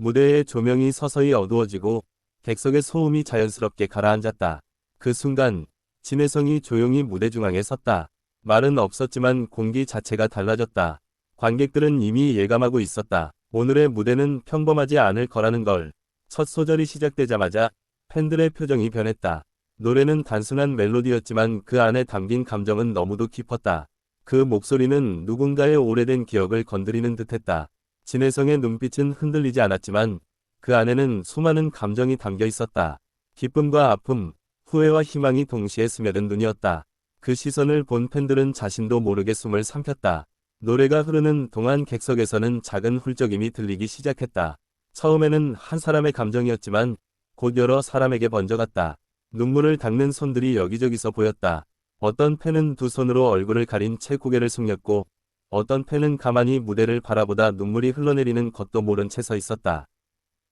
무대의 조명이 서서히 어두워지고 객석의 소음이 자연스럽게 가라앉았다. 그 순간 진혜성이 조용히 무대 중앙에 섰다. 말은 없었지만 공기 자체가 달라졌다. 관객들은 이미 예감하고 있었다. 오늘의 무대는 평범하지 않을 거라는 걸. 첫 소절이 시작되자마자 팬들의 표정이 변했다. 노래는 단순한 멜로디였지만 그 안에 담긴 감정은 너무도 깊었다. 그 목소리는 누군가의 오래된 기억을 건드리는 듯했다. 진혜성의 눈빛은 흔들리지 않았지만 그 안에는 수많은 감정이 담겨 있었다. 기쁨과 아픔, 후회와 희망이 동시에 스며든 눈이었다. 그 시선을 본 팬들은 자신도 모르게 숨을 삼켰다. 노래가 흐르는 동안 객석에서는 작은 훌쩍임이 들리기 시작했다. 처음에는 한 사람의 감정이었지만 곧 여러 사람에게 번져갔다. 눈물을 닦는 손들이 여기저기서 보였다. 어떤 팬은 두 손으로 얼굴을 가린 채 고개를 숙였고 어떤 팬은 가만히 무대를 바라보다 눈물이 흘러내리는 것도 모른 채 서 있었다.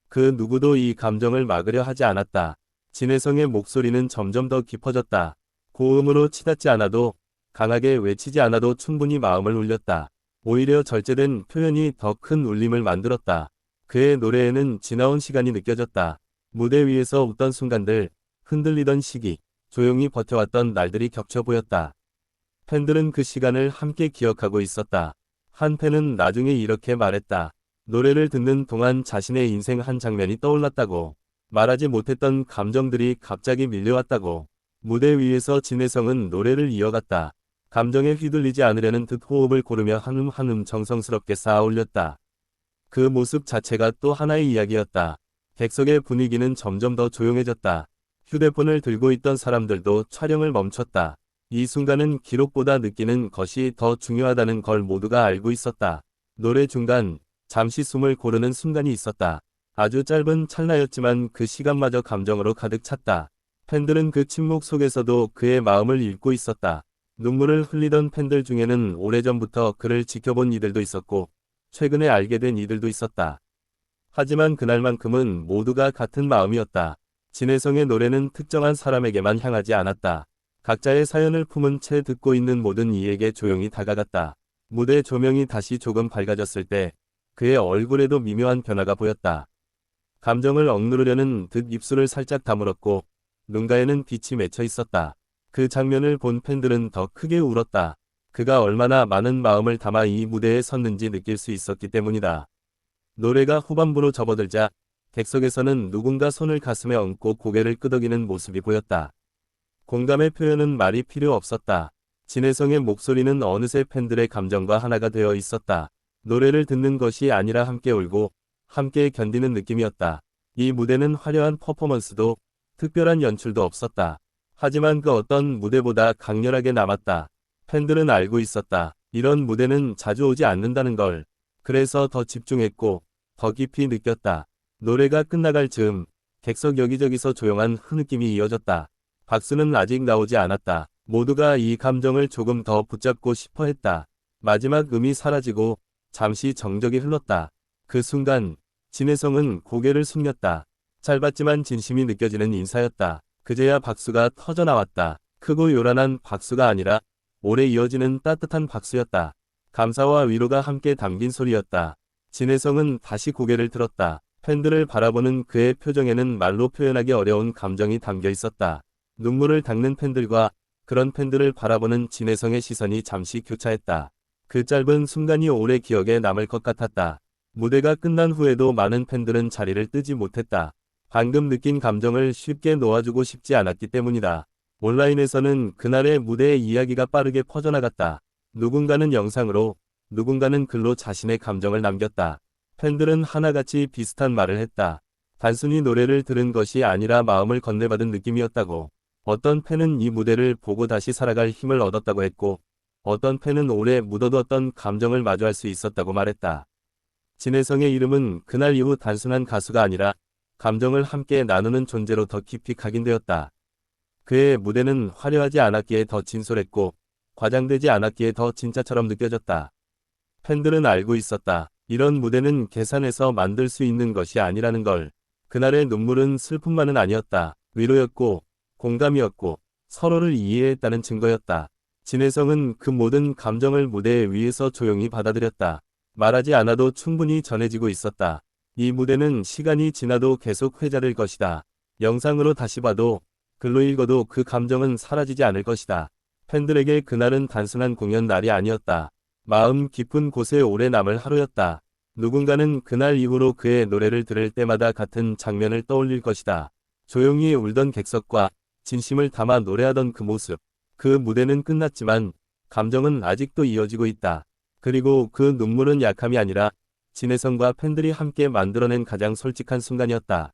그 누구도 이 감정을 막으려 하지 않았다. 진혜성의 목소리는 점점 더 깊어졌다. 고음으로 치닫지 않아도 강하게 외치지 않아도 충분히 마음을 울렸다. 오히려 절제된 표현이 더 큰 울림을 만들었다. 그의 노래에는 지나온 시간이 느껴졌다. 무대 위에서 웃던 순간들, 흔들리던 시기, 조용히 버텨왔던 날들이 겹쳐 보였다. 팬들은 그 시간을 함께 기억하고 있었다. 한 팬은 나중에 이렇게 말했다. 노래를 듣는 동안 자신의 인생 한 장면이 떠올랐다고. 말하지 못했던 감정들이 갑자기 밀려왔다고. 무대 위에서 진혜성은 노래를 이어갔다. 감정에 휘둘리지 않으려는 듯 호흡을 고르며 한음 한음 정성스럽게 쌓아 올렸다. 그 모습 자체가 또 하나의 이야기였다. 객석의 분위기는 점점 더 조용해졌다. 휴대폰을 들고 있던 사람들도 촬영을 멈췄다. 이 순간은 기록보다 느끼는 것이 더 중요하다는 걸 모두가 알고 있었다. 노래 중간, 잠시 숨을 고르는 순간이 있었다. 아주 짧은 찰나였지만 그 시간마저 감정으로 가득 찼다. 팬들은 그 침묵 속에서도 그의 마음을 읽고 있었다. 눈물을 흘리던 팬들 중에는 오래전부터 그를 지켜본 이들도 있었고 최근에 알게 된 이들도 있었다. 하지만 그날만큼은 모두가 같은 마음이었다. 진혜성의 노래는 특정한 사람에게만 향하지 않았다. 각자의 사연을 품은 채 듣고 있는 모든 이에게 조용히 다가갔다. 무대 조명이 다시 조금 밝아졌을 때 그의 얼굴에도 미묘한 변화가 보였다. 감정을 억누르려는 듯 입술을 살짝 다물었고 눈가에는 빛이 맺혀 있었다. 그 장면을 본 팬들은 더 크게 울었다. 그가 얼마나 많은 마음을 담아 이 무대에 섰는지 느낄 수 있었기 때문이다. 노래가 후반부로 접어들자 객석에서는 누군가 손을 가슴에 얹고 고개를 끄덕이는 모습이 보였다. 공감의 표현은 말이 필요 없었다. 진혜성의 목소리는 어느새 팬들의 감정과 하나가 되어 있었다. 노래를 듣는 것이 아니라 함께 울고 함께 견디는 느낌이었다. 이 무대는 화려한 퍼포먼스도 특별한 연출도 없었다. 하지만 그 어떤 무대보다 강렬하게 남았다. 팬들은 알고 있었다. 이런 무대는 자주 오지 않는다는 걸. 그래서 더 집중했고 더 깊이 느꼈다. 노래가 끝나갈 즈음 객석 여기저기서 조용한 흐느낌이 이어졌다. 박수는 아직 나오지 않았다. 모두가 이 감정을 조금 더 붙잡고 싶어 했다. 마지막 음이 사라지고 잠시 정적이 흘렀다. 그 순간 진혜성은 고개를 숙였다. 짧았지만 진심이 느껴지는 인사였다. 그제야 박수가 터져나왔다. 크고 요란한 박수가 아니라 오래 이어지는 따뜻한 박수였다. 감사와 위로가 함께 담긴 소리였다. 진혜성은 다시 고개를 들었다. 팬들을 바라보는 그의 표정에는 말로 표현하기 어려운 감정이 담겨 있었다. 눈물을 닦는 팬들과 그런 팬들을 바라보는 진혜성의 시선이 잠시 교차했다. 그 짧은 순간이 오래 기억에 남을 것 같았다. 무대가 끝난 후에도 많은 팬들은 자리를 뜨지 못했다. 방금 느낀 감정을 쉽게 놓아주고 싶지 않았기 때문이다. 온라인에서는 그날의 무대의 이야기가 빠르게 퍼져나갔다. 누군가는 영상으로, 누군가는 글로 자신의 감정을 남겼다. 팬들은 하나같이 비슷한 말을 했다. 단순히 노래를 들은 것이 아니라 마음을 건네받은 느낌이었다고. 어떤 팬은 이 무대를 보고 다시 살아갈 힘을 얻었다고 했고, 어떤 팬은 오래 묻어두었던 감정을 마주할 수 있었다고 말했다. 진혜성의 이름은 그날 이후 단순한 가수가 아니라 감정을 함께 나누는 존재로 더 깊이 각인되었다. 그의 무대는 화려하지 않았기에 더 진솔했고 과장되지 않았기에 더 진짜처럼 느껴졌다. 팬들은 알고 있었다. 이런 무대는 계산해서 만들 수 있는 것이 아니라는 걸. 그날의 눈물은 슬픔만은 아니었다. 위로였고 공감이었고 서로를 이해했다는 증거였다. 진혜성은 그 모든 감정을 무대 위에서 조용히 받아들였다. 말하지 않아도 충분히 전해지고 있었다. 이 무대는 시간이 지나도 계속 회자될 것이다. 영상으로 다시 봐도, 글로 읽어도 그 감정은 사라지지 않을 것이다. 팬들에게 그날은 단순한 공연 날이 아니었다. 마음 깊은 곳에 오래 남을 하루였다. 누군가는 그날 이후로 그의 노래를 들을 때마다 같은 장면을 떠올릴 것이다. 조용히 울던 객석과 진심을 담아 노래하던 그 모습. 그 무대는 끝났지만 감정은 아직도 이어지고 있다. 그리고 그 눈물은 약함이 아니라 진혜성과 팬들이 함께 만들어낸 가장 솔직한 순간이었다.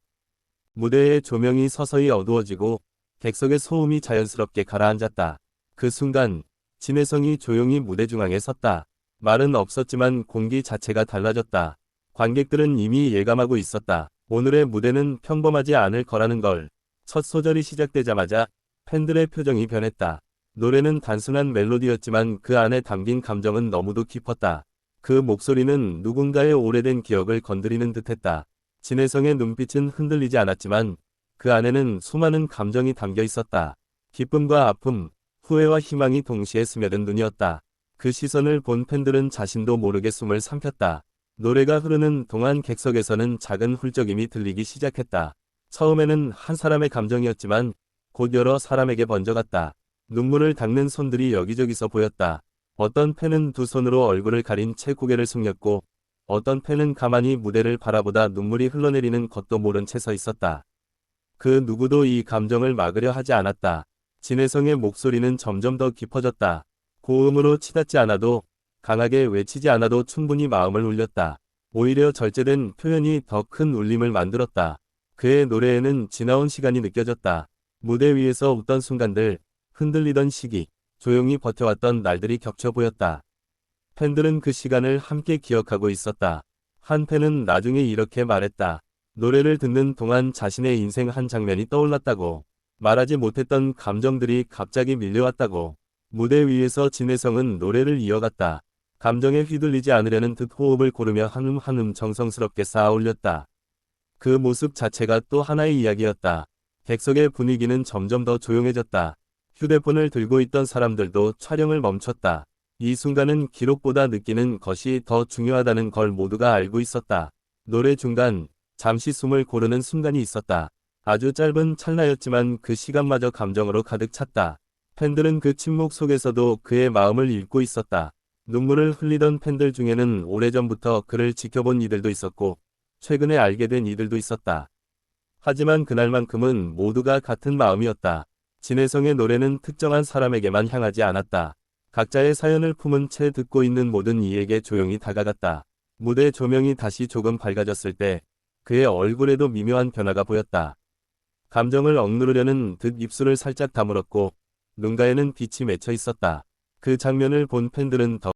무대의 조명이 서서히 어두워지고 객석의 소음이 자연스럽게 가라앉았다. 그 순간 진혜성이 조용히 무대 중앙에 섰다. 말은 없었지만 공기 자체가 달라졌다. 관객들은 이미 예감하고 있었다. 오늘의 무대는 평범하지 않을 거라는 걸. 첫 소절이 시작되자마자 팬들의 표정이 변했다. 노래는 단순한 멜로디였지만 그 안에 담긴 감정은 너무도 깊었다. 그 목소리는 누군가의 오래된 기억을 건드리는 듯했다. 진혜성의 눈빛은 흔들리지 않았지만 그 안에는 수많은 감정이 담겨 있었다. 기쁨과 아픔, 후회와 희망이 동시에 스며든 눈이었다. 그 시선을 본 팬들은 자신도 모르게 숨을 삼켰다. 노래가 흐르는 동안 객석에서는 작은 훌쩍임이 들리기 시작했다. 처음에는 한 사람의 감정이었지만 곧 여러 사람에게 번져갔다. 눈물을 닦는 손들이 여기저기서 보였다. 어떤 팬은 두 손으로 얼굴을 가린 채 고개를 숙였고 어떤 팬은 가만히 무대를 바라보다 눈물이 흘러내리는 것도 모른 채 서 있었다. 그 누구도 이 감정을 막으려 하지 않았다. 진혜성의 목소리는 점점 더 깊어졌다. 고음으로 치닫지 않아도 강하게 외치지 않아도 충분히 마음을 울렸다. 오히려 절제된 표현이 더 큰 울림을 만들었다. 그의 노래에는 지나온 시간이 느껴졌다. 무대 위에서 웃던 순간들, 흔들리던 시기, 조용히 버텨왔던 날들이 겹쳐 보였다. 팬들은 그 시간을 함께 기억하고 있었다. 한 팬은 나중에 이렇게 말했다. 노래를 듣는 동안 자신의 인생 한 장면이 떠올랐다고. 말하지 못했던 감정들이 갑자기 밀려왔다고. 무대 위에서 진혜성은 노래를 이어갔다. 감정에 휘둘리지 않으려는 듯 호흡을 고르며 한음 한음 정성스럽게 쌓아 올렸다. 그 모습 자체가 또 하나의 이야기였다. 객석의 분위기는 점점 더 조용해졌다. 휴대폰을 들고 있던 사람들도 촬영을 멈췄다. 이 순간은 기록보다 느끼는 것이 더 중요하다는 걸 모두가 알고 있었다. 노래 중간, 잠시 숨을 고르는 순간이 있었다. 아주 짧은 찰나였지만 그 시간마저 감정으로 가득 찼다. 팬들은 그 침묵 속에서도 그의 마음을 읽고 있었다. 눈물을 흘리던 팬들 중에는 오래전부터 그를 지켜본 이들도 있었고 최근에 알게 된 이들도 있었다. 하지만 그날만큼은 모두가 같은 마음이었다. 진혜성의 노래는 특정한 사람에게만 향하지 않았다. 각자의 사연을 품은 채 듣고 있는 모든 이에게 조용히 다가갔다. 무대 조명이 다시 조금 밝아졌을 때 그의 얼굴에도 미묘한 변화가 보였다. 감정을 억누르려는 듯 입술을 살짝 다물었고 눈가에는 빛이 맺혀 있었다. 그 장면을 본 팬들은 더